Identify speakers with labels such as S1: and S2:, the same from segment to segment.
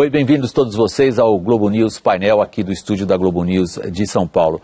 S1: Oi, bem-vindos todos vocês ao Globo News Painel aqui do estúdio da Globo News de São Paulo.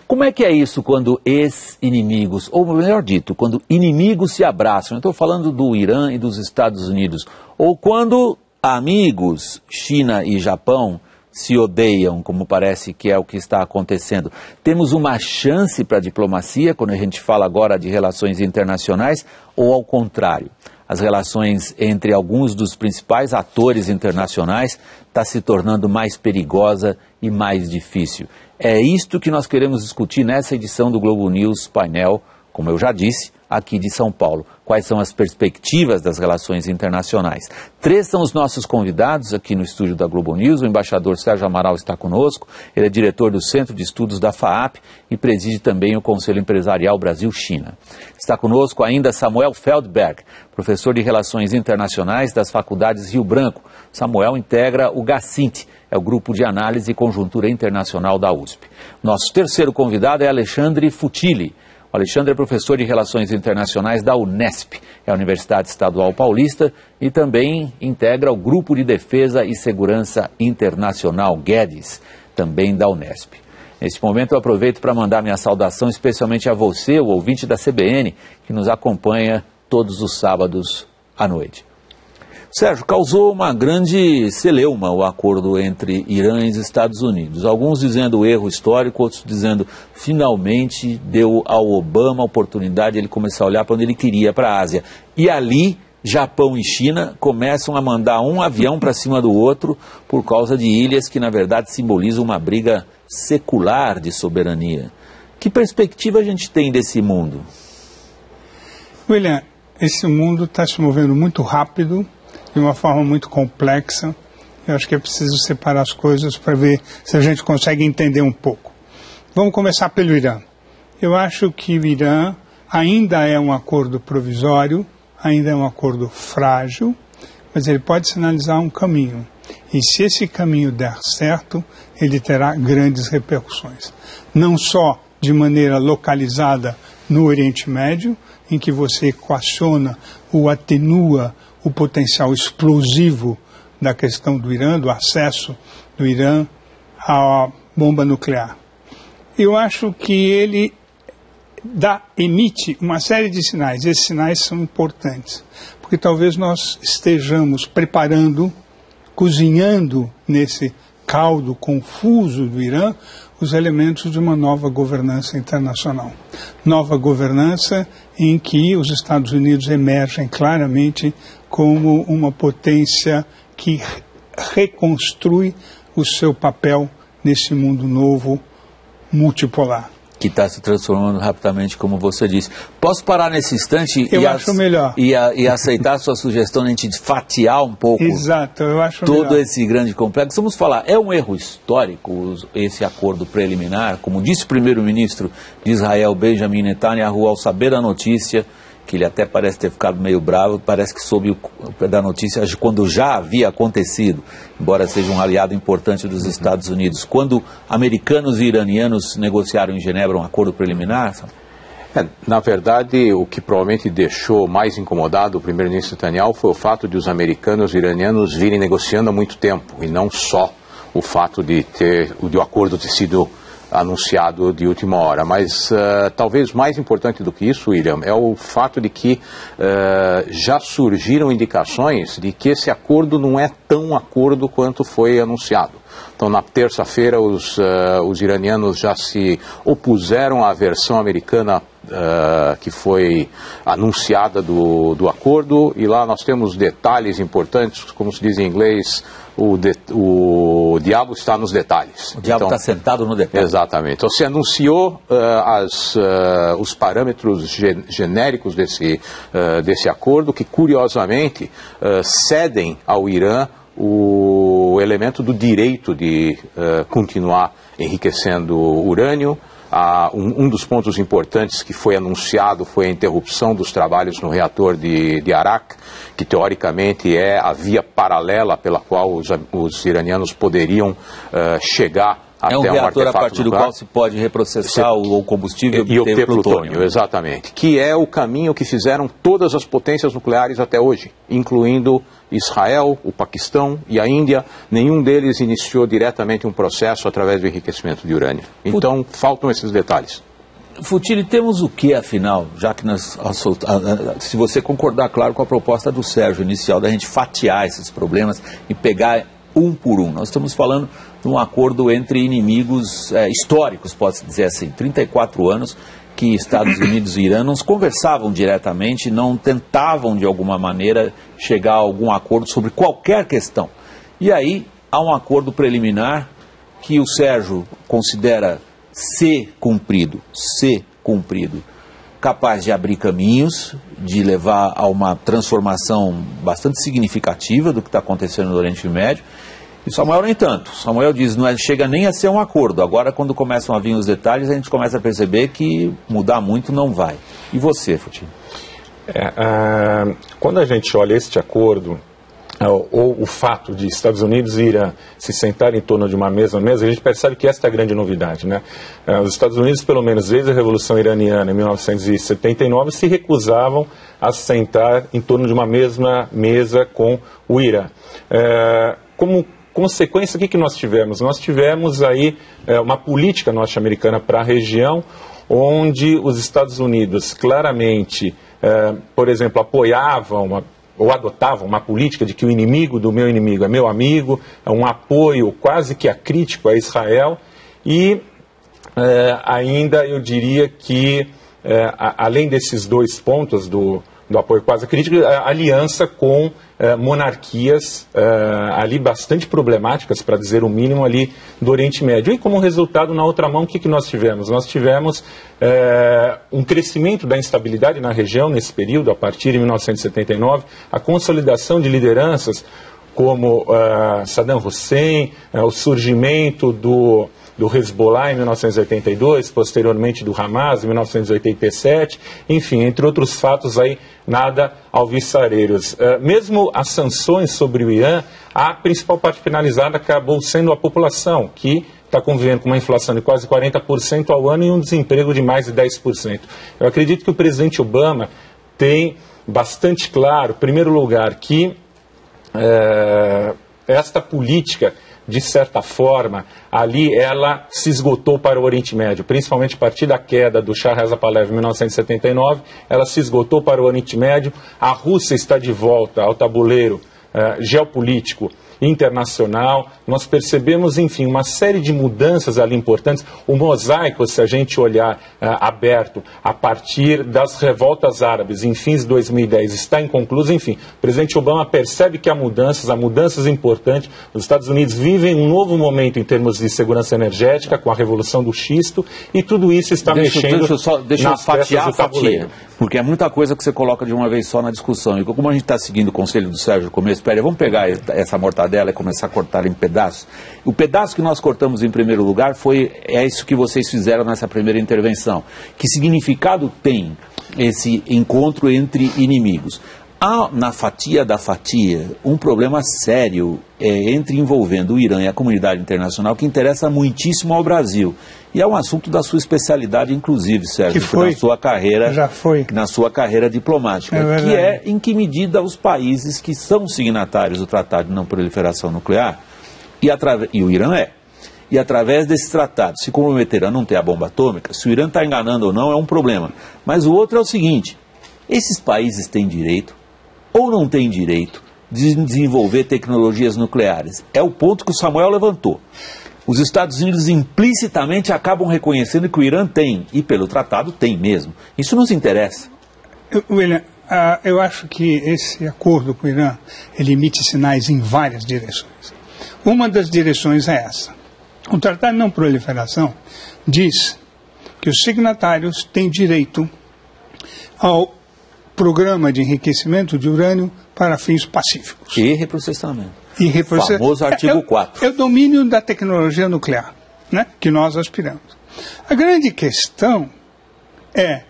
S1: Como é que é isso quando ex-inimigos, ou melhor dito, quando inimigos se abraçam? Eu estou falando do Irã e dos Estados Unidos. Ou quando amigos, China e Japão, se odeiam, como parece que é o que está acontecendo. Temos uma chance para a diplomacia quando a gente fala agora de relações internacionais, ou ao contrário? As relações entre alguns dos principais atores internacionais está se tornando mais perigosa e mais difícil. É isto que nós queremos discutir nessa edição do Globo News Painel, como eu já disse, aqui de São Paulo. Quais são as perspectivas das relações internacionais? 3 são os nossos convidados aqui no estúdio da Globo News. O embaixador Sérgio Amaral está conosco. Ele é diretor do Centro de Estudos da FAAP e preside também o Conselho Empresarial Brasil-China. Está conosco ainda Samuel Feldberg, professor de Relações Internacionais das Faculdades Rio Branco. Samuel integra o GACINT, é o Grupo de Análise e Conjuntura Internacional da USP. Nosso terceiro convidado é Alexandre Futili. O Alexandre é professor de Relações Internacionais da Unesp, é a Universidade Estadual Paulista, e também integra o Grupo de Defesa e Segurança Internacional, GEDES, também da Unesp. Neste momento eu aproveito para mandar minha saudação especialmente a você, o ouvinte da CBN, que nos acompanha todos os sábados à noite. Sérgio, causou uma grande celeuma o acordo entre Irã e os Estados Unidos. Alguns dizendo erro histórico, outros dizendo finalmente deu ao Obama a oportunidade de ele começar a olhar para onde ele queria, para a Ásia. E ali, Japão e China começam a mandar um avião para cima do outro por causa de ilhas que, na verdade, simbolizam uma briga secular de soberania. Que perspectiva a gente tem desse mundo?
S2: William, esse mundo está se movendo muito rápido, de uma forma muito complexa. Eu acho que é preciso separar as coisas para ver se a gente consegue entender um pouco. Vamos começar pelo Irã. Eu acho que o Irã ainda é um acordo provisório, ainda é um acordo frágil, mas ele pode sinalizar um caminho. E se esse caminho der certo, ele terá grandes repercussões. Não só de maneira localizada no Oriente Médio, em que você equaciona ou atenua o potencial explosivo da questão do Irã, do acesso do Irã à bomba nuclear. Eu acho que ele emite uma série de sinais. Esses sinais são importantes, porque talvez nós estejamos preparando, cozinhando nesse caldo confuso do Irã, os elementos de uma nova governança internacional. Nova governança em que os Estados Unidos emergem claramente como uma potência que reconstrui o seu papel nesse mundo novo, multipolar.
S1: Que está se transformando rapidamente, como você disse. Posso parar nesse instante e aceitar a sua sugestão de a gente fatiar um pouco?
S2: Exato, eu acho
S1: todo
S2: melhor.
S1: Esse grande complexo? Vamos falar, é um erro histórico esse acordo preliminar? Como disse o primeiro-ministro de Israel, Benjamin Netanyahu, ao saber a notícia, que ele até parece ter ficado meio bravo, parece que soube da notícia quando já havia acontecido, embora seja um aliado importante dos Estados Unidos. Quando americanos e iranianos negociaram em Genebra um acordo preliminar?
S3: Na verdade, o que provavelmente deixou mais incomodado o primeiro-ministro Netanyahu foi o fato de os americanos e iranianos virem negociando há muito tempo, e não só o fato de o acordo ter sido anunciado de última hora, mas talvez mais importante do que isso, William, é o fato de que já surgiram indicações de que esse acordo não é tão acordo quanto foi anunciado. Então, na terça-feira, os iranianos já se opuseram à versão americana que foi anunciada do acordo, e lá nós temos detalhes importantes, como se diz em inglês, o diabo está nos detalhes.
S1: O diabo está sentado no detalhe.
S3: Exatamente. Então, se anunciou os parâmetros genéricos desse acordo, que curiosamente cedem ao Irã o elemento do direito de continuar enriquecendo urânio. Um dos pontos importantes que foi anunciado foi a interrupção dos trabalhos no reator de Arak, que teoricamente é a via paralela pela qual os iranianos poderiam chegar até
S1: um reator
S3: artefato
S1: a partir
S3: nuclear.
S1: do qual se pode reprocessar o combustível
S3: e obter plutônio, exatamente. Que é o caminho que fizeram todas as potências nucleares até hoje, incluindo Israel, o Paquistão e a Índia. Nenhum deles iniciou diretamente um processo através do enriquecimento de urânio. Então, faltam esses detalhes.
S1: Futili, temos o que, afinal, já que se você concordar, claro, com a proposta do Sérgio inicial, da gente fatiar esses problemas e pegar um por um. Nós estamos falando de um acordo entre inimigos históricos, pode-se dizer assim, 34 anos que Estados Unidos e Irã não se conversavam diretamente, não tentavam de alguma maneira chegar a algum acordo sobre qualquer questão. E aí há um acordo preliminar que o Sérgio considera ser cumprido, capaz de abrir caminhos, de levar a uma transformação bastante significativa do que está acontecendo no Oriente Médio. E Samuel nem tanto. Samuel diz, não chega nem a ser um acordo. Agora, quando começam a vir os detalhes, a gente começa a perceber que mudar muito não vai. E você, Futili?
S4: Quando a gente olha este acordo, ou o fato de Estados Unidos e Irã se sentarem em torno de uma mesma mesa, a gente percebe que esta é a grande novidade, né? Os Estados Unidos, pelo menos desde a Revolução Iraniana em 1979, se recusavam a se sentar em torno de uma mesma mesa com o Irã. Como consequência, o que nós tivemos? Nós tivemos aí uma política norte-americana para a região, onde os Estados Unidos claramente, por exemplo, apoiavam ou adotavam uma política de que o inimigo do meu inimigo é meu amigo, um apoio quase que acrítico a Israel, e ainda eu diria que, além desses dois pontos do apoio quase crítico, a aliança com monarquias ali bastante problemáticas, para dizer o mínimo, ali do Oriente Médio. E como resultado, na outra mão, o que nós tivemos? Nós tivemos um crescimento da instabilidade na região nesse período, a partir de 1979, a consolidação de lideranças como Saddam Hussein, o surgimento do Hezbollah em 1982, posteriormente do Hamas em 1987, enfim, entre outros fatos aí, nada alvissareiros. Mesmo as sanções sobre o Irã, a principal parte penalizada acabou sendo a população, que está convivendo com uma inflação de quase 40% ao ano e um desemprego de mais de 10%. Eu acredito que o presidente Obama tem bastante claro, em primeiro lugar, que esta política, de certa forma, ali ela se esgotou para o Oriente Médio, principalmente a partir da queda do Shah Reza Pahlavi em 1979, ela se esgotou para o Oriente Médio. A Rússia está de volta ao tabuleiro geopolítico internacional. Nós percebemos, enfim, uma série de mudanças ali importantes. O mosaico, se a gente olhar aberto, a partir das revoltas árabes em fins de 2010, está inconcluso. Enfim, o presidente Obama percebe que há mudanças importantes. Os Estados Unidos vivem um novo momento em termos de segurança energética, com a revolução do xisto, e tudo isso está mexendo
S1: deixa eu
S4: nas peças do tabuleiro.
S1: Porque é muita coisa que você coloca de uma vez só na discussão. E como a gente está seguindo o conselho do Sérgio no começo, vamos pegar essa mortadela e começar a cortar ela em pedaços. O pedaço que nós cortamos em primeiro lugar é isso que vocês fizeram nessa primeira intervenção. Que significado tem esse encontro entre inimigos? Há, na fatia da fatia, um problema sério envolvendo o Irã e a comunidade internacional que interessa muitíssimo ao Brasil. E é um assunto da sua especialidade, inclusive, Sérgio, na sua carreira diplomática, que é em que medida os países que são signatários do Tratado de Não Proliferação Nuclear, e o Irã e através desse tratado se comprometeram a não ter a bomba atômica. Se o Irã está enganando ou não é um problema. Mas o outro é o seguinte: esses países têm direito ou não têm direito de desenvolver tecnologias nucleares? É o ponto que o Samuel levantou. Os Estados Unidos implicitamente acabam reconhecendo que o Irã tem, e pelo tratado tem mesmo. Isso nos interessa.
S2: William, eu acho que esse acordo com o Irã, ele emite sinais em várias direções. Uma das direções é essa. O Tratado de Não Proliferação diz que os signatários têm direito ao programa de enriquecimento de urânio para fins pacíficos.
S1: E reprocessamento.
S2: O
S1: famoso artigo 4.
S2: É o domínio da tecnologia nuclear, né, que nós aspiramos. A grande questão é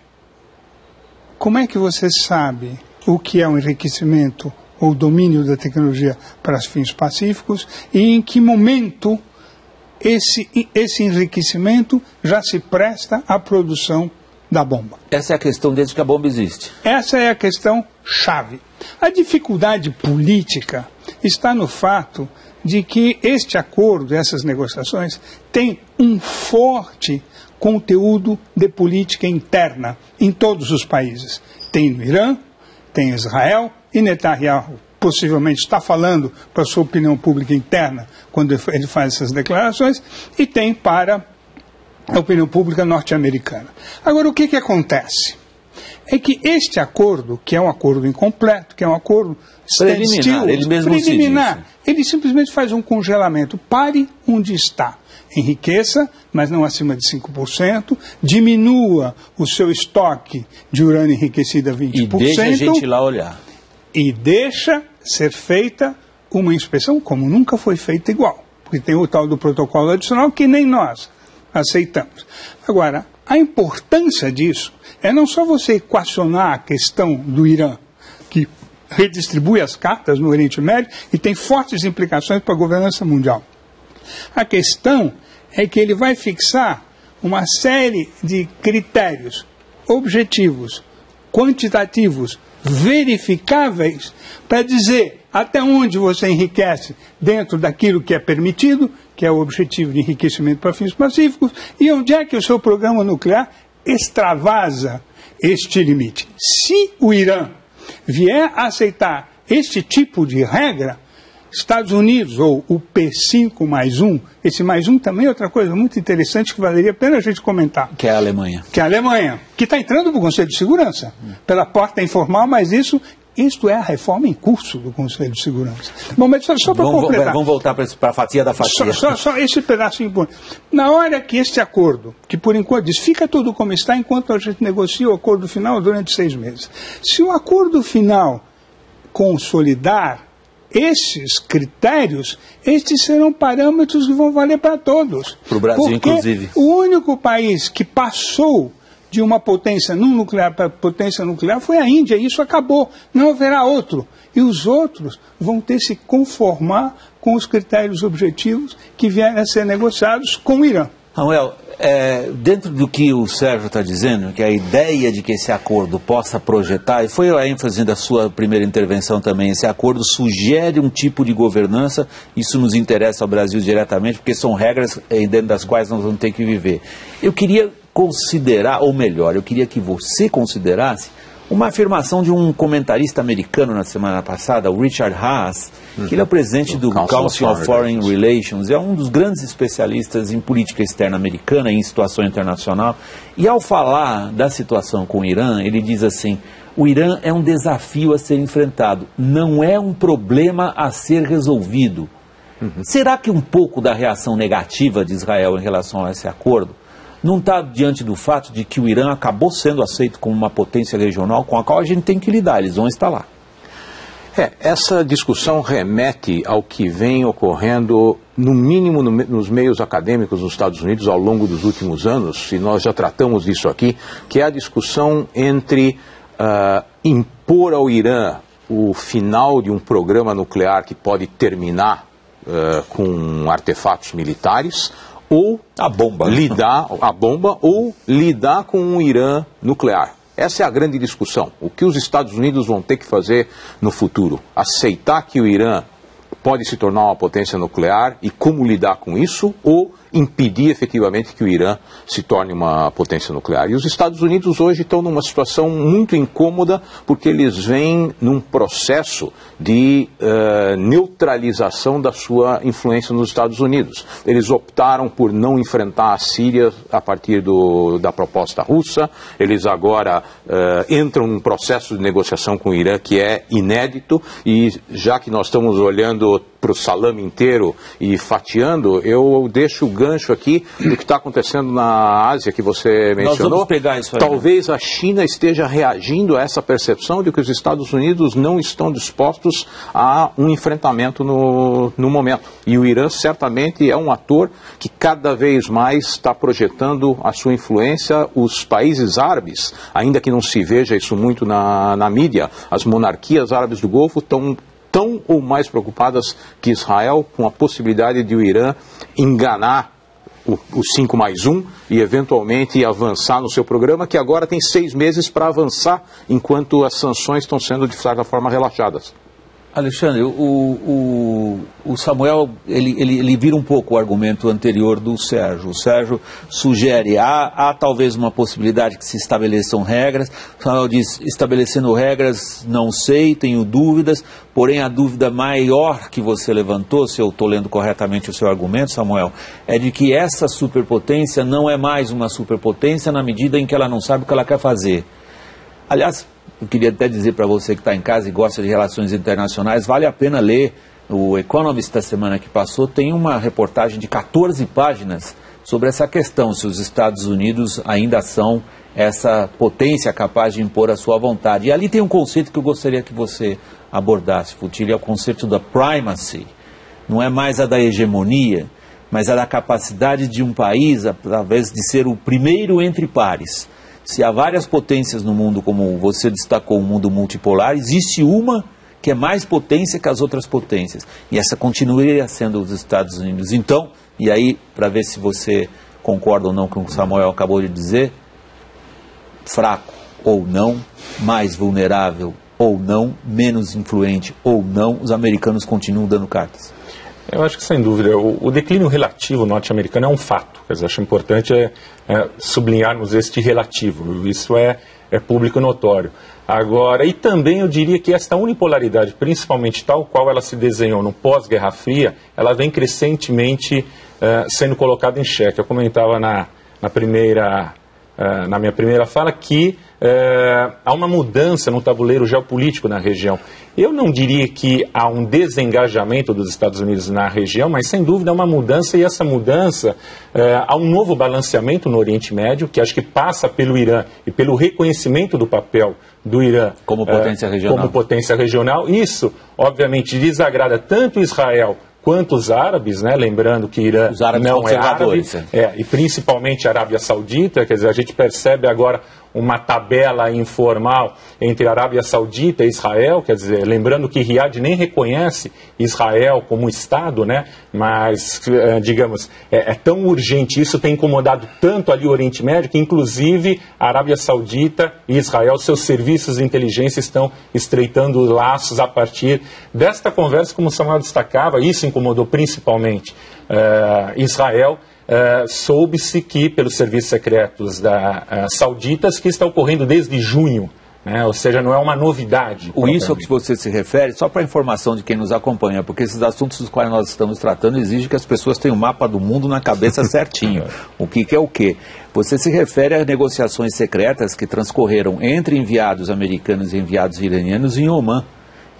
S2: como é que você sabe o que é o enriquecimento ou domínio da tecnologia para fins pacíficos e em que momento esse enriquecimento já se presta à produção da bomba.
S1: Essa é a questão desde que a bomba existe.
S2: Essa é a questão chave. A dificuldade política está no fato de que este acordo, essas negociações, tem um forte conteúdo de política interna em todos os países. Tem no Irã, tem em Israel, e Netanyahu possivelmente está falando para a sua opinião pública interna quando ele faz essas declarações, e tem para a opinião pública norte-americana. Agora, o que acontece? É que este acordo, que é um acordo incompleto, que é um acordo
S1: preliminar, ele mesmo
S2: preliminar, ele simplesmente faz um congelamento. Pare onde está. Enriqueça, mas não acima de 5%, diminua o seu estoque de urânio enriquecido a 20%.
S1: E deixa a gente lá olhar.
S2: E deixa ser feita uma inspeção como nunca foi feita igual. Porque tem o tal do protocolo adicional que nem nós aceitamos. Agora, a importância disso é não só você equacionar a questão do Irã, que redistribui as cartas no Oriente Médio e tem fortes implicações para a governança mundial. A questão é que ele vai fixar uma série de critérios objetivos, quantitativos, verificáveis, para dizer até onde você enriquece dentro daquilo que é permitido, que é o objetivo de enriquecimento para fins pacíficos, e onde é que o seu programa nuclear extravasa este limite. Se o Irã vier a aceitar este tipo de regra, Estados Unidos, ou o P5+1, esse mais um também é outra coisa muito interessante que valeria a pena a gente comentar.
S1: Que é a Alemanha.
S2: Que é a Alemanha, que está entrando para o Conselho de Segurança, pela porta informal, mas isto é a reforma em curso do Conselho de Segurança. Bom, mas só para completar.
S1: Vamos voltar para a fatia da fatia.
S2: Só esse pedacinho. Na hora que este acordo, que por enquanto diz, fica tudo como está enquanto a gente negocia o acordo final durante 6 meses. Se o acordo final consolidar esses critérios, estes serão parâmetros que vão valer para todos.
S1: Para o Brasil,
S2: porque
S1: inclusive.
S2: O único país que passou de uma potência não nuclear para potência nuclear foi a Índia, e isso acabou. Não haverá outro. E os outros vão ter que se conformar com os critérios objetivos que vierem a ser negociados com o Irã.
S1: Samuel, dentro do que o Sérgio está dizendo, que a ideia de que esse acordo possa projetar, e foi a ênfase da sua primeira intervenção também, esse acordo sugere um tipo de governança, isso nos interessa ao Brasil diretamente, porque são regras dentro das quais nós vamos ter que viver. Eu queria considerar, ou melhor, eu queria que você considerasse uma afirmação de um comentarista americano na semana passada, o Richard Haas, que ele é o presidente do Council of Foreign Relations, é um dos grandes especialistas em política externa americana e em situação internacional, e ao falar da situação com o Irã, ele diz assim: o Irã é um desafio a ser enfrentado, não é um problema a ser resolvido. Será que um pouco da reação negativa de Israel em relação a esse acordo não está diante do fato de que o Irã acabou sendo aceito como uma potência regional com a qual a gente tem que lidar, eles vão estar lá?
S3: Essa discussão remete ao que vem ocorrendo, no mínimo nos meios acadêmicos nos Estados Unidos ao longo dos últimos anos, e nós já tratamos disso aqui, que é a discussão entre impor ao Irã o final de um programa nuclear que pode terminar com artefatos militares, ou lidar com um Irã nuclear. Essa é a grande discussão. O que os Estados Unidos vão ter que fazer no futuro? Aceitar que o Irã pode se tornar uma potência nuclear e como lidar com isso, ou impedir efetivamente que o Irã se torne uma potência nuclear. E os Estados Unidos hoje estão numa situação muito incômoda porque eles vêm num processo de neutralização da sua influência nos Estados Unidos. Eles optaram por não enfrentar a Síria a partir da proposta russa. Eles agora entram num processo de negociação com o Irã que é inédito, e já que nós estamos olhando para o salame inteiro e fatiando, eu deixo o gancho aqui do que está acontecendo na Ásia, que você mencionou.
S1: Nós vamos pegar isso aí.
S3: Talvez a China esteja reagindo a essa percepção de que os Estados Unidos não estão dispostos a um enfrentamento no momento. E o Irã certamente é um ator que cada vez mais está projetando a sua influência. Os países árabes, ainda que não se veja isso muito na mídia, as monarquias árabes do Golfo estão tão ou mais preocupadas que Israel com a possibilidade de o Irã enganar o 5+1 e eventualmente avançar no seu programa, que agora tem 6 meses para avançar, enquanto as sanções estão sendo, de certa forma, relaxadas.
S1: Alexandre, o Samuel, ele vira um pouco o argumento anterior do Sérgio. O Sérgio sugere, há talvez uma possibilidade que se estabeleçam regras. O Samuel diz, estabelecendo regras, não sei, tenho dúvidas, porém a dúvida maior que você levantou, se eu estou lendo corretamente o seu argumento, Samuel, é de que essa superpotência não é mais uma superpotência na medida em que ela não sabe o que ela quer fazer. Aliás, eu queria até dizer para você que está em casa e gosta de relações internacionais, vale a pena ler o Economist da semana que passou, tem uma reportagem de 14 páginas sobre essa questão, se os Estados Unidos ainda são essa potência capaz de impor a sua vontade. E ali tem um conceito que eu gostaria que você abordasse, Futilho, é o conceito da primacy. Não é mais a da hegemonia, mas a da capacidade de um país, através de ser o primeiro entre pares. Se há várias potências no mundo, como você destacou, um mundo multipolar, existe uma que é mais potência que as outras potências. E essa continuaria sendo os Estados Unidos. Então, e aí, para ver se você concorda ou não com o que o Samuel acabou de dizer, fraco ou não, mais vulnerável ou não, menos influente ou não, os americanos continuam dando cartas.
S4: Eu acho que, sem dúvida, o declínio relativo norte-americano é um fato. Quer dizer, acho importante sublinharmos este relativo. Isso é público notório. Agora, e também eu diria que esta unipolaridade, principalmente tal qual ela se desenhou no pós-Guerra Fria, ela vem crescentemente sendo colocada em xeque. Eu comentava na minha primeira fala que há uma mudança no tabuleiro geopolítico na região. Eu não diria que há um desengajamento dos Estados Unidos na região, mas sem dúvida há uma mudança, e essa mudança há um novo balanceamento no Oriente Médio, que acho que passa pelo Irã e pelo reconhecimento do papel do Irã
S1: como potência regional.
S4: Como potência regional. Isso, obviamente, desagrada tanto Israel quanto os árabes, né? Lembrando que Irã não é árabe, e principalmente a Arábia Saudita. Quer dizer, a gente percebe agora uma tabela informal entre a Arábia Saudita e Israel, quer dizer, lembrando que Riad nem reconhece Israel como Estado, né? Mas, digamos, é tão urgente, isso tem incomodado tanto ali o Oriente Médio, que inclusive a Arábia Saudita e Israel, seus serviços de inteligência estão estreitando laços a partir desta conversa, como o Samuel destacava, isso incomodou principalmente Israel. Soube-se que, pelos serviços secretos sauditas, que está ocorrendo desde junho, né? Ou seja, não é uma novidade.
S1: Isso ao que você se refere, só para informação de quem nos acompanha, porque esses assuntos dos quais nós estamos tratando exigem que as pessoas tenham o mapa do mundo na cabeça certinho. O que é o quê? Você se refere a negociações secretas que transcorreram entre enviados americanos e enviados iranianos em Omã,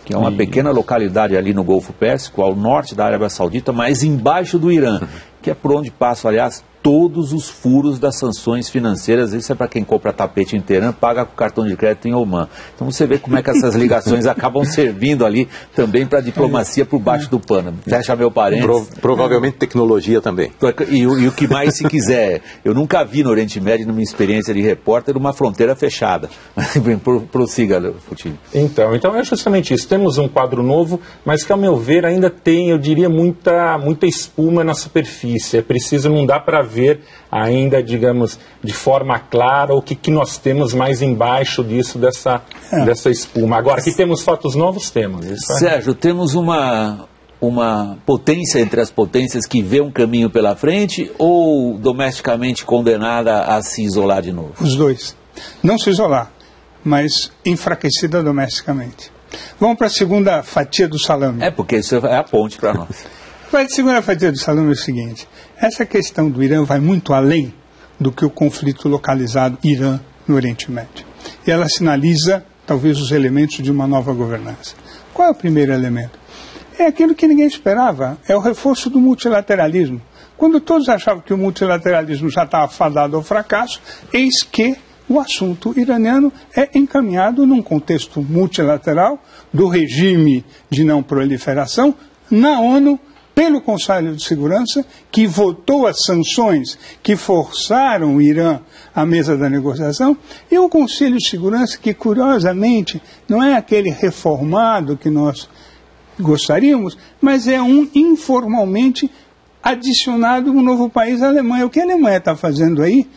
S1: que é uma pequena localidade ali no Golfo Pérsico, ao norte da Arábia Saudita, mas embaixo do Irã, que é por onde passam, aliás, todos os furos das sanções financeiras. Isso é para quem compra tapete em Teherã, paga com cartão de crédito em Omã. Então você vê como é que essas ligações acabam servindo ali também para a diplomacia por baixo do pano. Fecha meu parênteses.
S3: Provavelmente tecnologia também.
S1: E o que mais se quiser. Eu nunca vi no Oriente Médio, numa experiência de repórter, uma fronteira fechada. Prossiga, Futilho.
S4: Então é justamente isso. Temos um quadro novo, mas que, ao meu ver, ainda tem, eu diria, muita espuma na superfície. É preciso, não dá para ver ainda, digamos, de forma clara o que nós temos mais embaixo disso, dessa espuma. Agora, que temos fatos novos, temos.
S1: Sérgio, temos uma potência entre as potências que vê um caminho pela frente, ou domesticamente condenada a se isolar de novo?
S2: Os dois. Não se isolar, mas enfraquecida domesticamente. Vamos para a segunda fatia do salame.
S1: Porque isso é a ponte para nós.
S2: A segunda fatia do salame é o seguinte: essa questão do Irã vai muito além do que o conflito localizado Irã no Oriente Médio. E ela sinaliza, talvez, os elementos de uma nova governança. Qual é o primeiro elemento? É aquilo que ninguém esperava, é o reforço do multilateralismo. Quando todos achavam que o multilateralismo já estava fadado ao fracasso, eis que o assunto iraniano é encaminhado num contexto multilateral do regime de não proliferação na ONU, pelo Conselho de Segurança, que votou as sanções que forçaram o Irã à mesa da negociação, e o Conselho de Segurança, que, curiosamente, não é aquele reformado que nós gostaríamos, mas é um informalmente adicionado um novo país, a Alemanha. O que a Alemanha está fazendo aí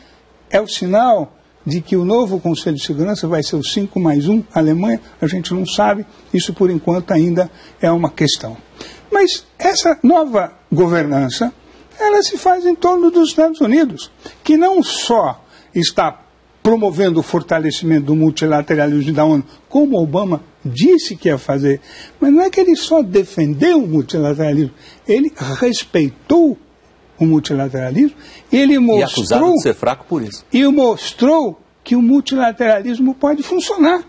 S2: é o sinal de que o novo Conselho de Segurança vai ser o 5+1, a Alemanha, a gente não sabe, isso por enquanto ainda é uma questão. Mas essa nova governança, ela se faz em torno dos Estados Unidos, que não só está promovendo o fortalecimento do multilateralismo da ONU, como Obama disse que ia fazer, mas não é que ele só defendeu o multilateralismo, ele respeitou o multilateralismo, ele mostrou...
S1: E acusado de ser fraco por isso.
S2: E mostrou que o multilateralismo pode funcionar,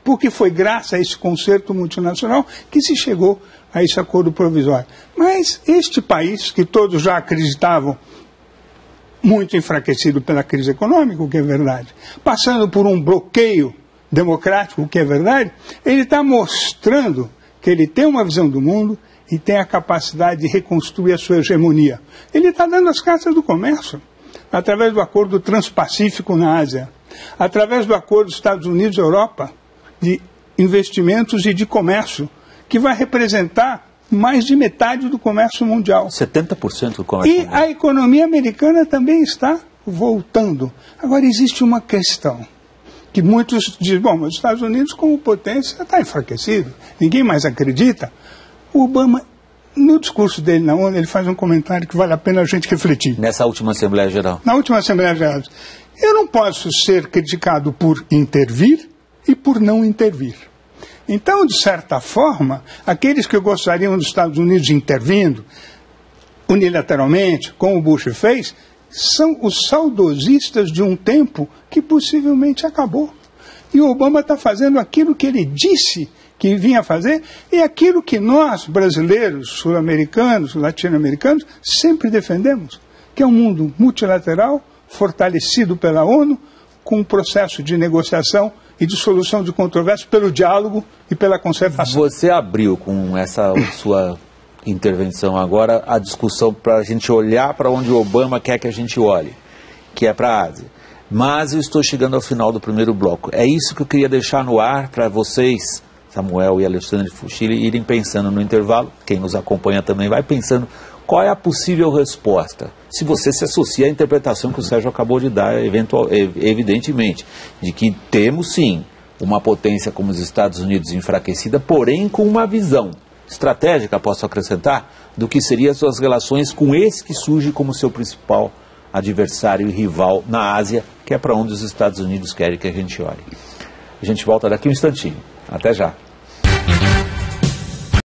S2: porque foi graças a esse concerto multinacional que se chegou a esse acordo provisório. Mas este país, que todos já acreditavam, muito enfraquecido pela crise econômica, o que é verdade, passando por um bloqueio democrático, o que é verdade, ele está mostrando que ele tem uma visão do mundo e tem a capacidade de reconstruir a sua hegemonia. Ele está dando as cartas do comércio, através do acordo transpacífico na Ásia, através do acordo Estados Unidos-Europa, de investimentos e de comércio, que vai representar mais de metade do comércio mundial.
S1: 70% do comércio mundial.
S2: E a economia americana também está voltando. Agora, existe uma questão, que muitos dizem, bom, mas os Estados Unidos como potência está enfraquecido, ninguém mais acredita. O Obama, no discurso dele na ONU, ele faz um comentário que vale a pena a gente refletir.
S1: Nessa última Assembleia Geral.
S2: Na última Assembleia Geral. Eu não posso ser criticado por intervir e por não intervir. Então, de certa forma, aqueles que gostariam dos Estados Unidos intervindo unilateralmente, como o Bush fez, são os saudosistas de um tempo que possivelmente acabou. E o Obama está fazendo aquilo que ele disse que vinha fazer e aquilo que nós, brasileiros, sul-americanos, latino-americanos, sempre defendemos, que é um mundo multilateral, fortalecido pela ONU, com um processo de negociação e de solução de controvérsias pelo diálogo e pela concertação.
S1: Você abriu com essa sua intervenção agora a discussão para a gente olhar para onde o Obama quer que a gente olhe, que é para a Ásia. Mas eu estou chegando ao final do primeiro bloco. É isso que eu queria deixar no ar para vocês, Samuel e Alexandre Fucili, irem pensando no intervalo. Quem nos acompanha também vai pensando qual é a possível resposta. Se você se associa à interpretação que o Sérgio acabou de dar, evidentemente, de que temos sim uma potência como os Estados Unidos enfraquecida, porém com uma visão estratégica, posso acrescentar, do que seriam suas relações com esse que surge como seu principal adversário e rival na Ásia, que é para onde os Estados Unidos querem que a gente olhe. A gente volta daqui um instantinho. Até já.